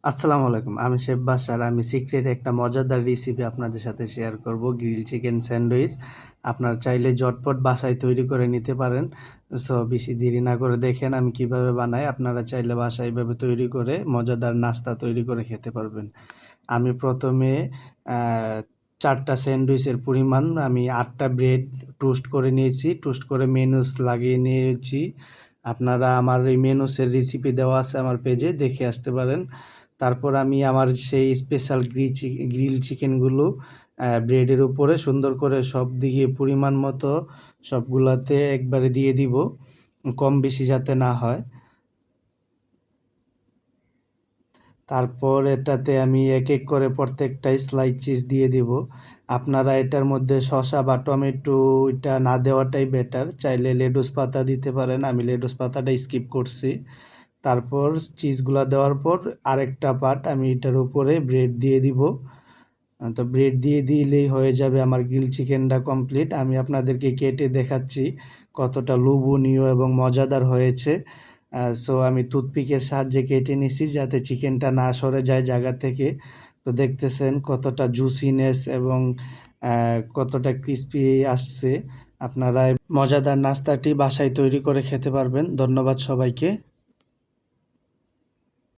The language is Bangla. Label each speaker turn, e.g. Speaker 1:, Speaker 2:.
Speaker 1: আসসালামু আলাইকুম। আমি শেফ বাশার। আমি সিক্রেট একটা মজাদার রেসিপি আপনাদের সাথে শেয়ার করব। Grill chicken sandwich. আপনারা চাইলে ঝটপট বাসায় তৈরি করে নিতে পারেন। সো বেশি দেরি না করে দেখেন আমি কিভাবে বানাই। আপনারা চাইলে বাসায় এভাবে তৈরি করে মজাদার নাস্তা তৈরি করে খেতে পারবেন। আমি প্রথমে আ ৪ টা স্যান্ডউইচের পরিমাণ আমি ৮ টা ব্রেড টোস্ট করে নিয়েছি। টোস্ট করে মেয়োনিজ লাগিয়ে নিয়েছি। আপনারা আমার এই মেয়োনিজের রেসিপি দেওয়া আছে আমার পেজে, দেখে আসতে পারেন। তারপর আমি আমার সেই স্পেশাল গ্রিল চিকেনগুলো ব্রেডের উপরে সুন্দর করে সব দিকে পরিমাণ মতো সবগুলাতে একবারে দিয়ে দিব, কম বেশি যাতে না হয়। তারপর এটাতে আমি এক এক করে প্রত্যেকটাই স্লাইস চিজ দিয়ে দিব। আপনারা এটার মধ্যে শসা বা টমেটো এটা না দেওয়াটাই বেটার। চাইলে লেটুস পাতা দিতে পারেন, আমি লেটুস পাতাটা স্কিপ করছি। তারপর চিজগুলা দেওয়ার পর আরেকটা পার্ট আমি এটার উপরে ব্রেড দিয়ে দিব। তো ব্রেড দিয়ে দিলেই হয়ে যাবে আমার গ্রিল চিকেনটা কমপ্লিট। আমি আপনাদেরকে কেটে দেখাচ্ছি কতটা লোভনীয় এবং মজাদার হয়েছে। সো আমি টুথপিকের সাহায্যে কেটে নিছি যাতে চিকেনটা না সরে যায় জায়গা থেকে। তো দেখতেছেন কতটা জুসিনেস এবং কতটা ক্রিস্পি আসছে। আপনারা মজাদার নাস্তাটি বাসায় তৈরি করে খেতে পারবেন। ধন্যবাদ সবাইকে।